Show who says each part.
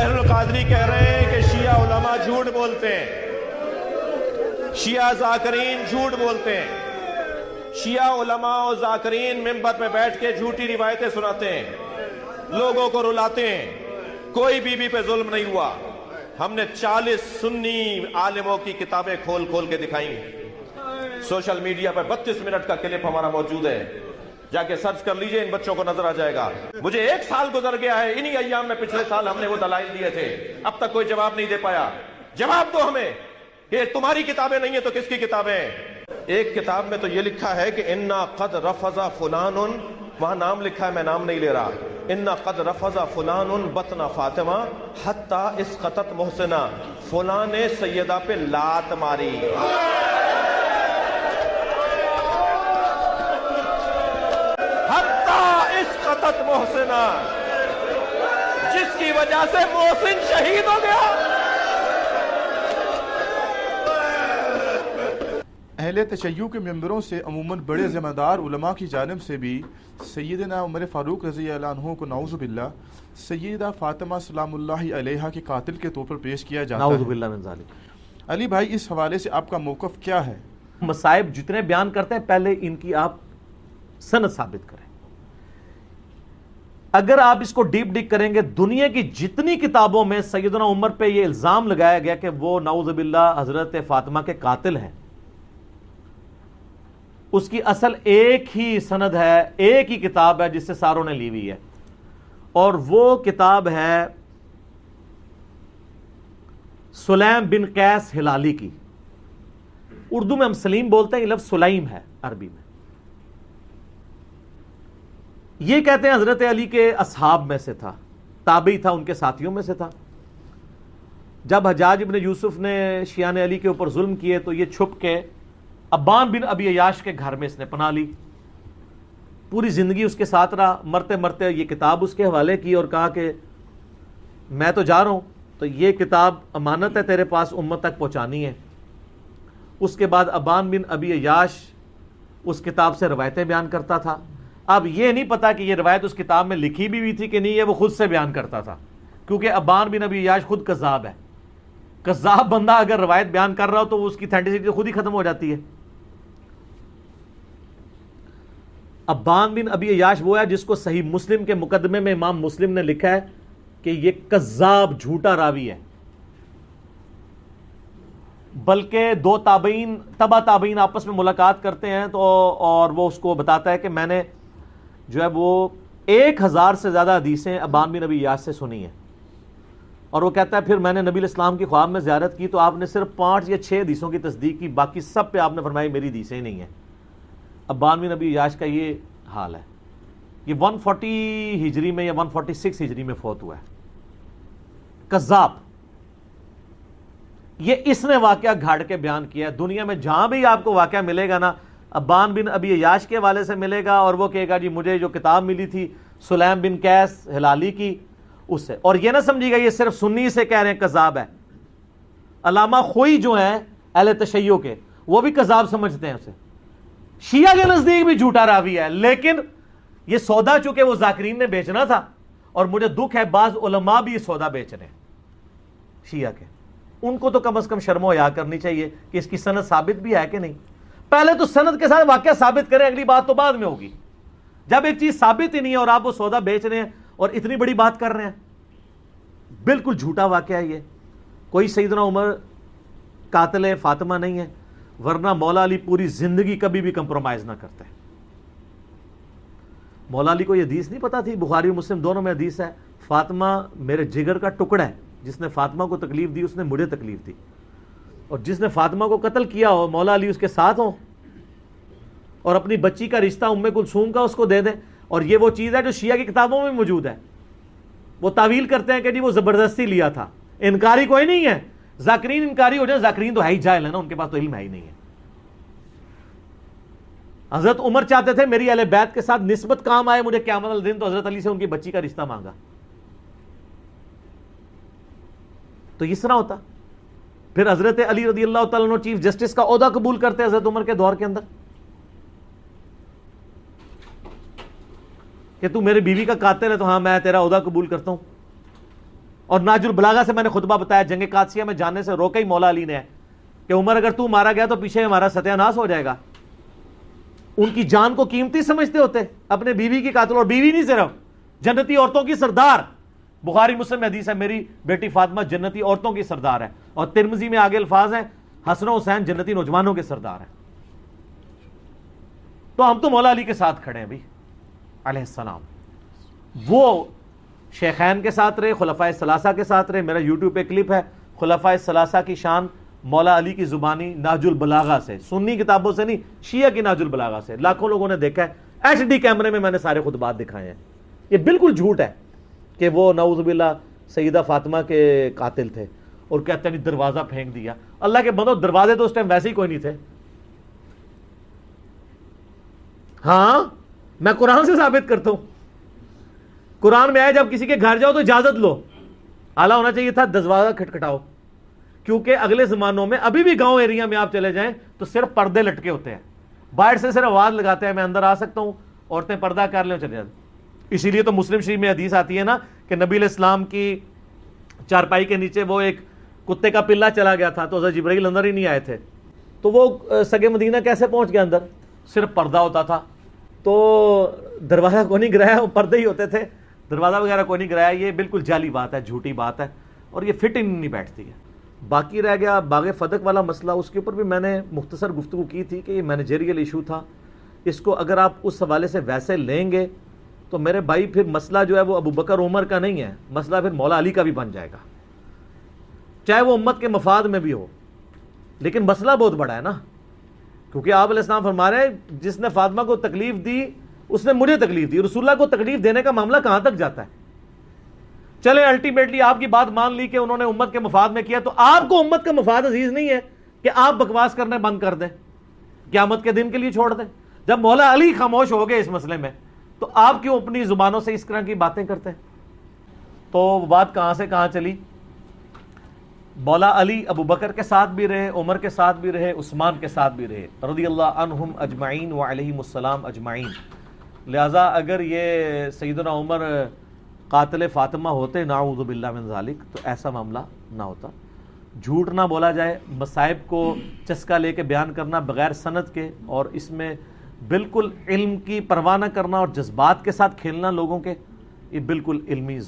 Speaker 1: طاہر القادری کہہ رہے ہیں کہ شیعہ علماء جھوٹ بولتے ہیں، شیعہ ذاکرین جھوٹ بولتے ہیں، شیعہ علماء اور ذاکرین منبر پہ بیٹھ کے جھوٹی روایتیں سناتے ہیں، لوگوں کو رلاتے ہیں، کوئی بی بی پہ ظلم نہیں ہوا۔ ہم نے 40 سنی عالموں کی کتابیں کھول کھول کے دکھائیں، سوشل میڈیا پر 32 منٹ کا کلپ ہمارا موجود ہے، جا کے سرچ کر لیجئے، ان بچوں کو نظر آ جائے گا۔ مجھے 1 سال گزر گیا ہے، انہی ایام میں پچھلے سال ہم نے وہ دلائل دیے تھے، اب تک کوئی جواب نہیں دے پایا۔ جواب دو ہمیں کہ تمہاری کتابیں نہیں ہیں تو کس کی کتابیں ہیں؟ ایک کتاب میں تو یہ لکھا ہے کہ اِنَّا قَدْ رَفَضَ فُلَانٌ، وہاں نام لکھا ہے، میں نام نہیں لے رہا، اِنَّا قَدْ رَفَضَ فُلَانٌ بَطْنَ فاطمہ حَتَّى اِسْقَطَتْ مُحْسِنَا، فلاں نے سیدہ پہ لات ماری۔ حَتَّى اِسْقَطَتْ مُحْسِنَا، جس کی وجہ سے محسن شہید ہو گیا۔
Speaker 2: اہل تشیع کے ممبروں سے عموماً بڑے ذمہ دار علماء کی جانب سے بھی سیدنا عمر فاروق رضی اللہ عنہ کو نعوذ باللہ سیدہ فاطمہ سلام اللہ علیہا کے قاتل کے طور پر پیش کیا جاتا
Speaker 3: نعوذ
Speaker 2: ہے۔
Speaker 3: باللہ من ذالک۔
Speaker 2: علی بھائی، اس حوالے سے آپ کا موقف کیا ہے؟
Speaker 3: مصائب جتنے بیان کرتے ہیں پہلے ان کی آپ سند ثابت کریں۔ اگر آپ اس کو ڈیپ ڈگ کریں گے، دنیا کی جتنی کتابوں میں سیدنا عمر پہ یہ الزام لگایا گیا کہ وہ نعوذ باللہ حضرت فاطمہ کے قاتل ہیں، اس کی اصل ایک ہی سند ہے، ایک ہی کتاب ہے جس سے ساروں نے لی ہوئی ہے، اور وہ کتاب ہے سلیم بن قیس ہلالی کی۔ اردو میں ہم سلیم بولتے ہیں، یہ لفظ سلیم ہے عربی میں۔ یہ کہتے ہیں حضرت علی کے اصحاب میں سے تھا، تابعی تھا، ان کے ساتھیوں میں سے تھا۔ جب حجاج ابن یوسف نے شیعان علی کے اوپر ظلم کیے تو یہ چھپ کے ابان بن ابی عیاش کے گھر میں اس نے پناہ لی، پوری زندگی اس کے ساتھ رہا۔ مرتے مرتے یہ کتاب اس کے حوالے کی اور کہا کہ میں تو جا رہا ہوں، تو یہ کتاب امانت ہے تیرے پاس، امت تک پہنچانی ہے۔ اس کے بعد ابان بن ابی عیاش اس کتاب سے روایتیں بیان کرتا تھا۔ اب یہ نہیں پتا کہ یہ روایت اس کتاب میں لکھی بھی ہوئی تھی کہ نہیں، یہ وہ خود سے بیان کرتا تھا، کیونکہ ابان بن ابی عیاش خود کذاب ہے۔ کذاب بندہ اگر روایت بیان کر رہا ہو تو اس کی اتھینٹسٹی خود ہی ختم ہو جاتی ہے۔ ابان بن ابی عیاش وہ ہے جس کو صحیح مسلم کے مقدمے میں امام مسلم نے لکھا ہے کہ یہ کذاب، جھوٹا راوی ہے۔ بلکہ 2 تابعین، تبع تابعین آپس میں ملاقات کرتے ہیں تو اور وہ اس کو بتاتا ہے کہ میں نے جو ہے وہ 1000 سے زیادہ حدیثیں ابان بن ابی عیاش سے سنی ہیں، اور وہ کہتا ہے پھر میں نے نبی الاسلام کی خواب میں زیارت کی تو آپ نے صرف 5 یا 6 حدیثوں کی تصدیق کی، باقی سب پہ آپ نے فرمایا میری حدیثیں ہی نہیں ہیں۔ ابان بن ابی عیاش کا یہ حال ہے۔ یہ 140 ہجری میں یا 146 ہجری میں فوت ہوا ہے۔ کذاب، یہ اس نے واقعہ گھاڑ کے بیان کیا ہے۔ دنیا میں جہاں بھی آپ کو واقعہ ملے گا نا، ابان بن ابی عیاش کے حوالے سے ملے گا، اور وہ کہے گا جی مجھے جو کتاب ملی تھی سلیم بن قیس ہلالی کی، اس سے۔ اور یہ نہ سمجھیے گا یہ صرف سنی سے کہہ رہے ہیں کذاب ہے۔ علامہ خوئی جو ہیں اہل تشیع کے، وہ بھی کذاب سمجھتے ہیں اسے۔ شیعہ کے نزدیک بھی جھوٹا راوی ہے، لیکن یہ سودا چونکہ وہ ذاکرین نے بیچنا تھا، اور مجھے دکھ ہے بعض علماء بھی یہ سودا بیچ رہے ہیں شیعہ کے۔ ان کو تو کم از کم شرم و حیا کرنی چاہیے کہ اس کی سند ثابت بھی ہے کہ نہیں۔ پہلے تو سند کے ساتھ واقعہ ثابت کریں، اگلی بات تو بعد میں ہوگی۔ جب ایک چیز ثابت ہی نہیں ہے اور آپ وہ سودا بیچ رہے ہیں اور اتنی بڑی بات کر رہے ہیں، بالکل جھوٹا واقعہ ہے یہ۔ کوئی سیدنا عمر قاتل فاطمہ نہیں ہے، ورنہ مولا علی پوری زندگی کبھی بھی کمپرومائز نہ کرتے۔ مولا علی کو یہ حدیث نہیں پتا تھی، بخاری و مسلم دونوں میں حدیث ہے، فاطمہ میرے جگر کا ٹکڑا ہے، جس نے فاطمہ کو تکلیف دی اس نے مجھے تکلیف دی، اور جس نے فاطمہ کو قتل کیا ہو مولا علی اس کے ساتھ ہوں، اور اپنی بچی کا رشتہ ام کلثوم کا اس کو دے دیں۔ اور یہ وہ چیز ہے جو شیعہ کی کتابوں میں موجود ہے۔ وہ تعویل کرتے ہیں کہ جی وہ زبردستی لیا تھا، انکاری کوئی نہیں ہے۔ ذاکرین انکاری ہو جائے، ذاکرین تو ہے ہی جاہل ہے نا، ان کے پاس تو علم ہے ہی نہیں ہے۔ حضرت عمر چاہتے تھے میری اہل بیت کے ساتھ نسبت کام آئے مجھے قیامت الدین، تو حضرت علی سے ان کی بچی کا رشتہ مانگا، تو اس طرح ہوتا۔ پھر حضرت علی رضی اللہ تعالیٰ عنہ چیف جسٹس کا عہدہ قبول کرتے حضرت عمر کے دور کے اندر، کہ تو میرے بیوی کا قاتل ہے تو ہاں میں تیرا عہدہ قبول کرتا ہوں۔ اور ناج البلاغہ سے میں نے خطبہ بتایا جنگ قادسیہ میں جانے سے روکا ہی مولا علی نے ہے کہ عمر اگر تو مارا گیا تو پیچھے ہمارا ستیہ ناس ہو جائے گا. ان کی جان کو قیمتی سمجھتے ہوتے, اپنے بیوی کی قاتل, اور بیوی نہیں صرف, جنتی عورتوں کی سردار. بخاری مسلم میں حدیث ہے میری بیٹی فاطمہ جنتی عورتوں کی سردار ہے, اور ترمذی میں آگے الفاظ ہیں حسن و حسین جنتی نوجوانوں کے سردار ہیں. تو ہم تو مولا علی کے ساتھ کھڑے ہیں بھی علیہ السلام. وہ شیخین کے ساتھ رہے, خلفائے ثلاثہ کے ساتھ رہے. میرا یوٹیوب پہ کلپ ہے خلفائے ثلاثہ کی شان مولا علی کی زبانی ناج البلاغہ سے, سنی کتابوں سے نہیں, شیعہ کی ناج البلاغہ سے. لاکھوں لوگوں نے دیکھا ہے, ایچ ڈی کیمرے میں نے سارے خطبات دکھائے ہیں. یہ بالکل جھوٹ ہے کہ وہ نعوذ باللہ سیدہ فاطمہ کے قاتل تھے, اور کہتے ہیں دروازہ پھینک دیا. اللہ کے بندو, دروازے تو اس ٹائم ویسے ہی کوئی نہیں تھے. ہاں میں قرآن سے ثابت کرتا ہوں, قرآن میں آیا جب کسی کے گھر جاؤ تو اجازت لو. اعلیٰ ہونا چاہیے تھا دروازہ کھٹکھٹاؤ, کیونکہ اگلے زمانوں میں ابھی بھی گاؤں ایریا میں آپ چلے جائیں تو صرف پردے لٹکے ہوتے ہیں, باہر سے صرف آواز لگاتے ہیں میں اندر آ سکتا ہوں, عورتیں پردہ کر لیں چلے جاتے. اسی لیے تو مسلم شریف میں حدیث آتی ہے نا کہ نبی علیہ السلام کی چارپائی کے نیچے وہ ایک کتے کا پلہ چلا گیا تھا تو حضرت جبرائیل اندر ہی نہیں آئے تھے. تو وہ سگے مدینہ کیسے پہنچ گیا اندر؟ صرف پردہ ہوتا تھا. تو دروازہ کو نہیں گرایا, وہ پردے ہی ہوتے تھے, دروازہ وغیرہ کو نہیں گرایا. یہ بالکل جعلی بات ہے, جھوٹی بات ہے, اور یہ فٹ نہیں بیٹھتی ہے. باقی رہ گیا باغ فدق والا مسئلہ, اس کے اوپر بھی میں نے مختصر گفتگو کی تھی کہ یہ مینیجریل ایشو تھا. اس کو اگر آپ اس حوالے سے ویسے لیں گے تو میرے بھائی پھر مسئلہ جو ہے وہ ابو بکر عمر کا نہیں ہے, مسئلہ پھر مولا علی کا بھی بن جائے گا, چاہے وہ امت کے مفاد میں بھی ہو. لیکن مسئلہ بہت بڑا ہے نا, کیونکہ آپ علیہ السلام فرما رہے ہیں جس نے فاطمہ کو تکلیف دی اس نے مجھے تکلیف دی. رسول اللہ کو تکلیف دینے کا معاملہ کہاں تک جاتا ہے؟ چلے الٹیمیٹلی آپ کی بات مان لی کہ انہوں نے امت کے مفاد میں کیا, تو آپ کو امت کا مفاد عزیز نہیں ہے کہ آپ بکواس کرنے بند کر دیں, قیامت کے دن کے لیے چھوڑ دیں. جب مولا علی خاموش ہو گئے اس مسئلے میں تو آپ کیوں اپنی زبانوں سے اس طرح کی باتیں کرتے ہیں؟ تو بات کہاں سے کہاں چلی. مولا علی ابو بکر کے ساتھ بھی رہے, عمر کے ساتھ بھی رہے, عثمان کے ساتھ بھی رہے, رضی اللہ عنہم اجمعین وعلیہم السلام اجمعین. لہٰذا اگر یہ سیدنا عمر قاتل فاطمہ ہوتے نعوذ باللہ من ذالک تو ایسا معاملہ نہ ہوتا. جھوٹ نہ بولا جائے, مصائب کو چسکا لے کے بیان کرنا بغیر سند کے, اور اس میں بالکل علم کی پرواہ نہ کرنا اور جذبات کے ساتھ کھیلنا لوگوں کے, یہ بالکل علمی